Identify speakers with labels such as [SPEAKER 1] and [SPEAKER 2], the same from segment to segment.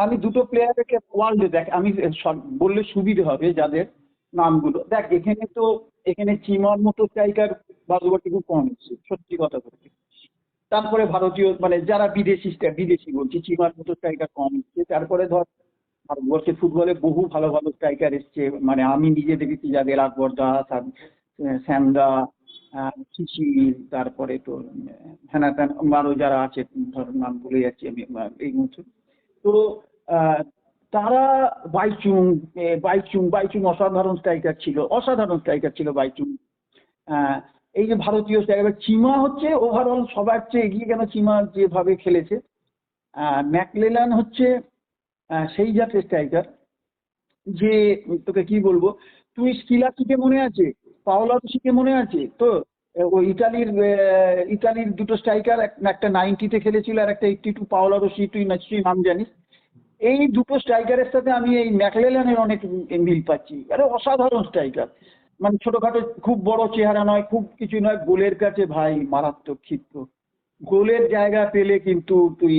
[SPEAKER 1] আমি দুটো প্লেয়ারকে ওয়ার্ল্ডে দেখ, আমি বললে সুবিধে হবে যাদের নামগুলো দেখ। এখানে চিমার মতো স্ট্রাইকার ভারতবর্ষে খুব কম এসছে, সত্যি কথা বলতে। তারপরে ভারতীয় মানে যারা বিদেশি বলছি, চিমার মতো স্ট্রাইকার কম এসছে। তারপরে ধর ভারতবর্ষের ফুটবলে বহু ভালো ভালো স্ট্রাইকার এসছে, মানে আমি নিজে দেখেছি যাদের, আকবর দাস আর শ্যামদা, শিশির, তারপরে তো হ্যানা ত্যান আরো যারা আছে, ধর নাম ভুলে যাচ্ছি আমি এই মুহূর্তে। তো তারা বাইচুং অসাধারণ স্ট্রাইকার ছিল বাইচুং। এই যে ভারতীয় স্ট্রাইকার চিমা হচ্ছে ওভারঅল সবার চেয়ে এগিয়ে, কেন চিমা যেভাবে খেলেছে। ম্যাকলেলান হচ্ছে সেই জাতের স্ট্রাইকার যে, তোকে কি বলবো, তুই স্কিলাসিকে মনে আছে, পাওলারোসিকে মনে আছে তো? ওই ইতালির দুটো স্ট্রাইকার, একটা 90-তে খেলেছিল আর একটা 82, পাওলারোসি, তুই নিশ্চয়ই নাম জানিস। এই দুটো স্ট্রাইকারের সাথে আমি এই ম্যাকলেলানের অনেক মিল পাচ্ছি। আরে অসাধারণ স্ট্রাইকার, মানে ছোটখাটো, খুব বড় চেহারা নয়, খুব কিছু নয়, গোলের কাছে ভাই মারাত্মক ক্ষিপ্র, গোলের জায়গা পেলে কিন্তু তুই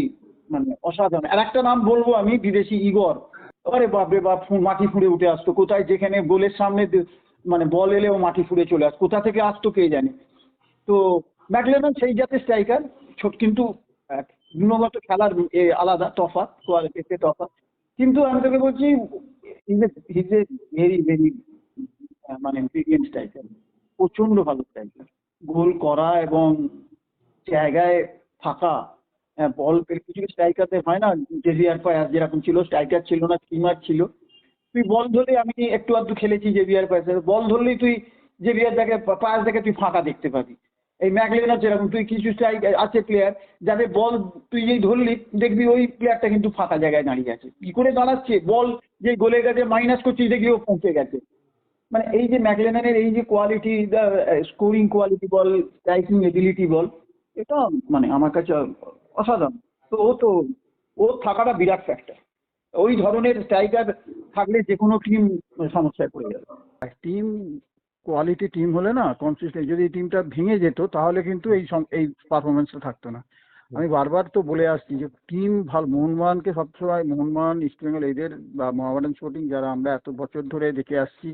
[SPEAKER 1] মানে অসাধারণ। আর একটা নাম বলবো আমি, বিদেশি ইগর। আরে বাপরে বাপ, মাটি ফুঁড়ে উঠে আসতো কোথায়, যেখানে গোলের সামনে মানে বল এলেও মাটি ফুঁড়ে চলে আসতো, কোথা থেকে আসতো কে জানে। তো ম্যাকলেলান সেই জাতের স্ট্রাইকার, ছোট কিন্তু গুণগত খেলার আলাদা তফাৎ, কোয়ালিটিতে তফাৎ। কিন্তু আমি তোকে বলছি, হিজ এ ভেরি ভেরি মানে ব্রিলিয়েন্ট স্ট্রাইকার, প্রচন্ড ভালো স্ট্রাইকার। গোল করা এবং জায়গায় থাকা, বল কিছু স্ট্রাইকারদের হয় না, জেভিয়ার পায়াস যেরকম ছিল, স্ট্রাইকার ছিল না, স্কিমার ছিল। তুই বল ধরলে, আমি একটু আধটু খেলেছি জেভিয়ার পায়াসের, বল ধরলেই তুই জেভিয়ার পায়াস দেখে তুই ফাঁকা দেখতে পাবি। এই ম্যাকলেলান যেরকম, তুই কিছু আছে প্লেয়ার যাদের বল তুই যেই ধরলি দেখবি ওই প্লেয়ারটা কিন্তু ফাঁকা জায়গায় দাঁড়িয়ে আছে, কি করে দাঁড়াচ্ছে, বল যে গোলের কাছে মাইনাস করছিস দেখবি ও পৌঁছে গেছে। মানে এই যে ম্যাকলেলানের এই যে কোয়ালিটি, স্কোরিং কোয়ালিটি বল, স্ট্রাইকিং এবিলিটি বল, এটা মানে আমার কাছে অসাধারণ। তো ও থাকাটা বিরাট ফ্যাক্টর। ওই ধরনের স্ট্রাইকার থাকলে যে কোনো টিম সমস্যায় পড়ে যাবে।
[SPEAKER 2] টিম কোয়ালিটি টিম হলে না, কনসিস্টেন্ট, যদি টিমটা ভেঙে যেত তাহলে কিন্তু এই পারফরমেন্সটা থাকতো না। আমি বারবার তো বলে আসছি যে টিম ভালো, মোহনবাগানকে সবসময়, মোহনবাগান, ইস্টবেঙ্গল এদের বা মোহামেডান স্পোর্টিং যারা আমরা এত বছর ধরে দেখে আসছি,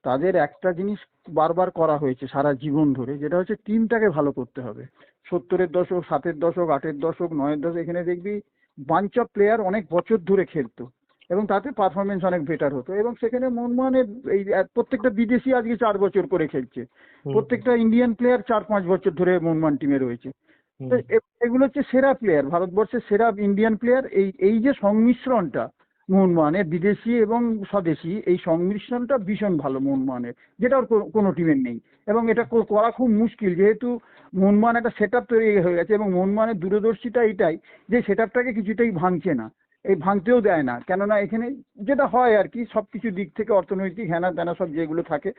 [SPEAKER 2] তাদের একটা জিনিস বারবার করা হয়েছে সারা জীবন ধরে, যেটা হচ্ছে টিমটাকে ভালো করতে হবে। 70-এর দশক, 7-এর দশক, 8-এর দশক, 9-এর দশক, এখানে দেখবি বাঞ্চ অফ প্লেয়ার অনেক বছর ধরে খেলতো এবং তাতে পারফরমেন্স অনেক বেটার হতো। এবং সেখানে মোহনবাগানের এই প্রত্যেকটা বিদেশি আজকে 4 বছর করে খেলছে, প্রত্যেকটা ইন্ডিয়ান প্লেয়ার 4-5 বছর ধরে মোহনবাগান টিমে রয়েছে। তো এগুলো হচ্ছে সেরা প্লেয়ার, ভারতবর্ষের সেরা ইন্ডিয়ান প্লেয়ার। এই যে সংমিশ্রণটা মোহনবাগানের, বিদেশি এবং স্বদেশি, এই সংমিশ্রণটা ভীষণ ভালো মোহনবাগানের, যেটা ওর কোনো টিমের নেই। এবং এটা করা খুব মুশকিল, যেহেতু মোহনবাগান একটা সেট আপ তৈরি হয়ে গেছে এবং মোহনবাগানের দূরদর্শিতা এটাই যে সেট আপটাকে কিছুতেই ভাঙছে না, এই ভাঙতেও দেয় না। কেননা এখানে যেটা হয় আর কি, সব কিছু দিক থেকে, অর্থনৈতিক হ্যানা ত্যানা সব যেগুলো থাকে,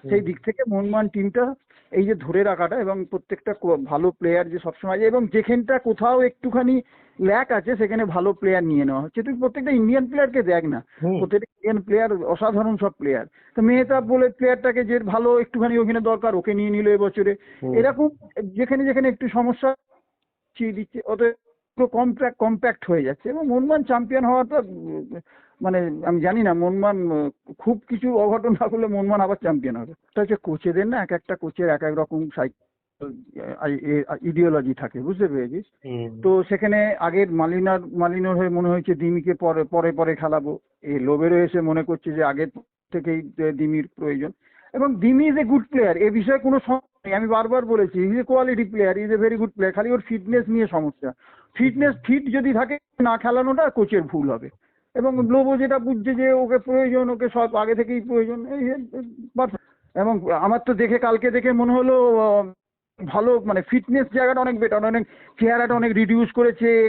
[SPEAKER 2] সেই দিক থেকে মোহনবাগান টিমটা এই যে ধরে রাখাটা এবং প্রত্যেকটা ভালো প্লেয়ার যে সবসময়, এবং যেখানটা কোথাও একটুখানি ল্যাক আছে সেখানে ভালো প্লেয়ার নিয়ে নেওয়া হচ্ছে। তুই প্রত্যেকটা ইন্ডিয়ান প্লেয়ারকে দেখ না, প্রত্যেকটা ইন্ডিয়ান প্লেয়ার অসাধারণ সব প্লেয়ার। তো মেহতাব বলে প্লেয়ারটাকে যে ভালো একটুখানি ওখানে দরকার, ওকে নিয়ে নিল এবছরে। এরকম যেখানে যেখানে একটু সমস্যা দিচ্ছে, ওদের কম্প্যাক্ট হয়ে যাচ্ছে। এবং মোহনবাগান চ্যাম্পিয়ন হওয়াটা মানে আমি জানি না, মোহনবাগান খুব কিছু অঘটন না করলে মোহনবাগান আবার চ্যাম্পিয়ন হবে। এটা হচ্ছে কোচেদের না, এক একটা কোচের এক এক রকম ইডিওলজি থাকে, বুঝতে পেরেছিস? তো সেখানে আগের মালিনোর হয়ে মনে হয়েছে দিমিকে পরে পরে খেলাবো, এই লোবেরও এসে মনে করছে যে আগের থেকেই দিমির প্রয়োজন। এবং Dimi is a good player, এ বিষয়ে কোনো সমস্যা নেই, আমি বারবার বলেছি, is a quality player, is a very good player. খালি ওর ফিটনেস নিয়ে সমস্যা। ফিট যদি থাকে, না খেলানোটা কোচের ভুল হবে। এবং লোবো যেটা বুঝছে যে ওকে প্রয়োজন, ওকে সব আগে থেকেই প্রয়োজন, এবং আমার তো কালকে দেখে মনে হলো ভালো, মানে ফিটনেস জায়গাটা অনেক বেটার, অনেক চেহারাটা অনেক রিডিউস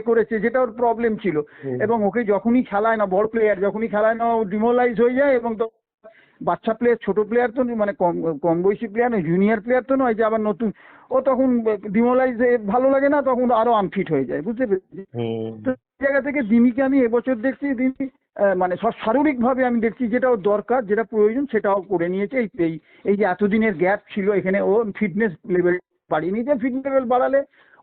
[SPEAKER 2] করেছে, যেটা ওর প্রবলেম ছিল। এবং ওকে যখনই খেলায় না, বড় প্লেয়ার যখনই খেলায় না, ও ডিমোলাইজ হয়ে যায়। এবং তো বাচ্চা প্লেয়ার, ছোট প্লেয়ার তো মানে কম বয়সী প্লেয়ার নয়, জুনিয়র প্লেয়ার তো নয় যে আবার নতুন, ও তখন ডিমোলাইজ, ভালো লাগে না, তখন আরো আনফিট হয়ে যায়, বুঝতে পেরেছি? তো জায়গা থেকে দিমিকে আমি এবছর দেখছি, দিমি মানে শারীরিক ভাবে আমি দেখছি যেটা ওর দরকার, যেটা প্রয়োজন সেটাও করে নিয়েছে। এই যে এতদিনের গ্যাপ ছিল এখানে, ও ফিটনেস লেভেল বাড়িয়ে নিয়েছে। ফিটনেস লেভেল বাড়ালে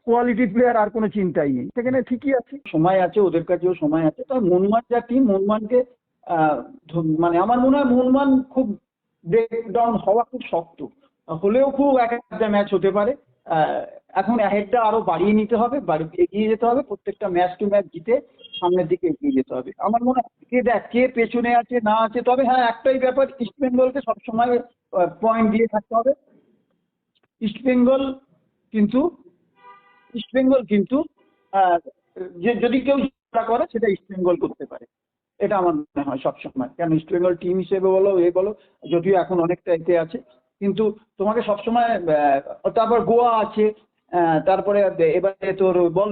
[SPEAKER 2] কোয়ালিটি প্লেয়ার আর কোনো চিন্তাই নেই, সেখানে ঠিকই আছে।
[SPEAKER 1] সময় আছে, ওদের কাছেও সময় আছে। তবে মোহনবাগান যা টিম, মোহনবাগানকে মানে আমার মনে হয় মোহনবাগান খুব ব্রেক ডাউন হওয়া খুব শক্ত, হলেও খুব এক একটা ম্যাচ হতে পারে। এখন হেডটা আরো বাড়িয়ে নিতে হবে, এগিয়ে যেতে হবে, প্রত্যেকটা ম্যাচ টু ম্যাচ জিতে সামনের দিকে এগিয়ে যেতে হবে। আমার মনে হয় কে পেছনে আছে না আছে, তবে হ্যাঁ একটাই ব্যাপার, ইস্ট বেঙ্গলকে সবসময় পয়েন্ট দিয়ে থাকতে হবে। ইস্ট বেঙ্গল কিন্তু ইস্ট বেঙ্গল কিন্তু আহ, যে যদি কেউ চেষ্টা করে সেটা ইস্ট বেঙ্গল করতে পারে, এটা আমার মনে হয় সবসময়। কেন ইস্ট বেঙ্গল টিম হিসেবে বলো বলো, যদিও এখন অনেকটা এতে আছে, কিন্তু তোমাকে সবসময় তারপর গোয়া আছে, তারপরে এবারে তোর বল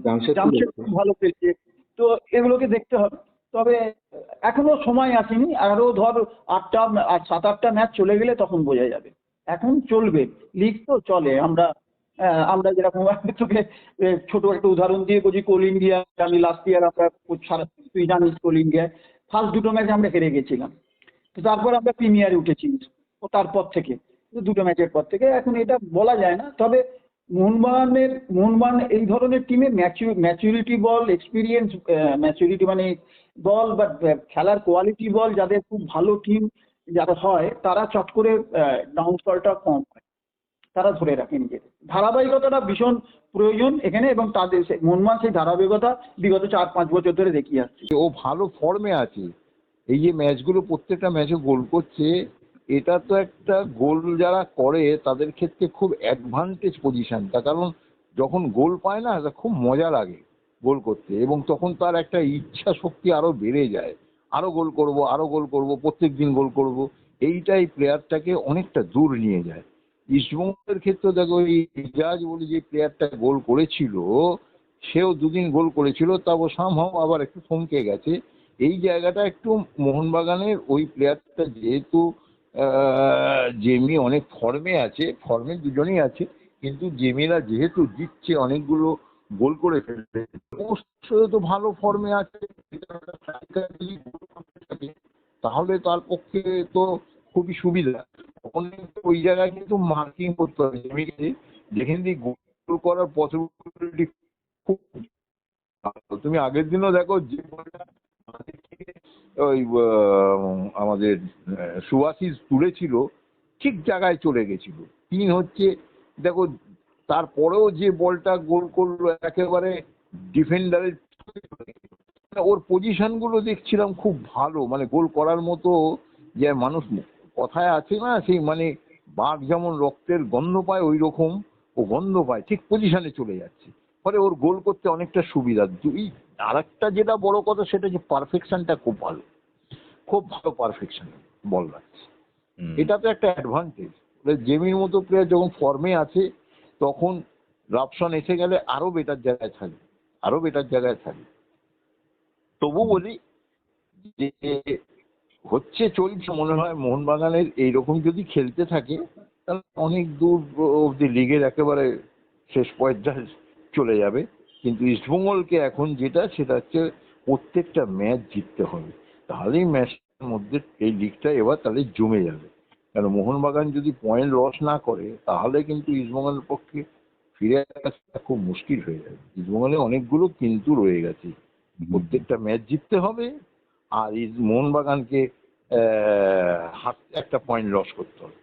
[SPEAKER 1] জামশেদপুর ভালো খেলছে, তো এগুলোকে দেখতে হবে। তবে এখনো সময় আসেনি, আরো ধর 7-8টা ম্যাচ চলে গেলে তখন বোঝা যাবে। এখন চলবে, লিগ তো চলে। আমরা যেরকম তোকে ছোট একটা উদাহরণ দিয়ে বলছি, কোল ইন্ডিয়া, আমি লাস্ট ইয়ার আমরা তুই জানিস কোল ইন্ডিয়া ফার্স্ট দুটো ম্যাচ আমরা হেরে গেছিলাম, তো তারপর আমরা প্রিমিয়ারে উঠেছি, ও তারপর থেকে দুটো ম্যাচের পর থেকে। এখন এটা বলা যায় না, তবে মোহনবাগান এই ধরনের টিমে ম্যাচুরিটি বল, এক্সপিরিয়েন্স ম্যাচুরিটি মানে বল বা খেলার কোয়ালিটি বল, যাদের খুব ভালো টিম যারা হয় তারা চট করে ডাউনফলটা কম হয়, তারা ধরে রাখে নিজেদের। ধারাবাহিকতাটা ভীষণ প্রয়োজন এখানে, এবং তাদের মোহনবাগান সেই ধারাবাহিকতা বিগত 4-5 বছর ধরে দেখিয়ে আসছে।
[SPEAKER 3] ও ভালো ফর্মে আছে। এই যে ম্যাচগুলো প্রত্যেকটা ম্যাচে গোল করছে, এটা তো একটা গোল যারা করে তাদের ক্ষেত্রে খুব অ্যাডভান্টেজ পজিশন। তার কারণ যখন গোল পায় না, তা খুব মজা লাগে গোল করতে, এবং তখন তার একটা ইচ্ছা শক্তি আরো বেড়ে যায়, আরো গোল করব, আরো গোল করব, প্রত্যেক দিন গোল করব। এইটাই প্লেয়ারটাকে অনেকটা দূর নিয়ে যায়। ইস্টবেঙ্গলের ক্ষেত্রে দেখো, এই ইজাজ বলে যে প্লেয়ারটা গোল করেছিল, সেও দুদিন গোল করেছিল, তাও সামহাও আবার একটু থমকে গেছে। এই জায়গাটা একটু মোহনবাগানের ওই প্লেয়ারটা, যেহেতু জেমি অনেক ফর্মে আছে, ফর্মে দুজনেই আছে, কিন্তু জেমিরা যেহেতু জিতছে, অনেকগুলো গোল করে ফেলছে, তো ভালো ফর্মে আছে, তাহলে তার পক্ষে তো খুবই সুবিধা। ওই জায়গায় কিন্তু মার্কিং করতে হবে জেমিকে, যেখান দিয়ে গোল করার পসিবিলিটি খুব ভালো। তুমি আগের দিনও দেখো যে ওই আমাদের সুভাশিস তুলেছিল, ঠিক জায়গায় চলে গেছিল। তিন হচ্ছে দেখো, তারপরেও যে বলটা গোল করলো একেবারে ডিফেন্ডারের, ওর পজিশন গুলো দেখছিলাম খুব ভালো, মানে গোল করার মতো। যে মানুষ কথায় আছে না, সেই মানে বাঘ যেমন রক্তের গন্ধ পায়, ওই রকম ও গন্ধ পায়, ঠিক পজিশনে চলে যাচ্ছে, ফলে ওর গোল করতে অনেকটা সুবিধা। আর একটা যেটা বড় কথা, সেটা যে পারফেকশনটা খুব ভালো, খুব ভালো পারফেকশন বল রাখছে। এটা তো একটা অ্যাডভান্টেজ। জেমির মতো প্লেয়ার যখন ফর্মে আছে, তখন রাপসন এসে গেলে আরো বেটার জায়গায় থাকবে, আরো বেটার জায়গায় থাকবে। তবু বলি যে হচ্ছে, চলছে, মনে হয় মোহনবাগানের এইরকম যদি খেলতে থাকে, তাহলে অনেক দূর অব্দি লিগের একেবারে শেষ পর্যায়ে চলে যাবে। কিন্তু ইস্টবেঙ্গলকে এখন যেটা, সেটা হচ্ছে প্রত্যেকটা ম্যাচ জিততে হবে, তাহলেই ম্যাচের মধ্যে এই লিগটা এবার তাহলে জমে যাবে। কারণ মোহনবাগান যদি পয়েন্ট লস না করে, তাহলে কিন্তু ইস্টবেঙ্গলের পক্ষে ফিরে আসা খুব মুশকিল হয়ে যাবে। ইস্টবেঙ্গলে অনেকগুলো কিন্তু রয়ে গেছে, প্রত্যেকটা ম্যাচ জিততে হবে, আর মোহনবাগানকে একটা পয়েন্ট লস করতে হবে।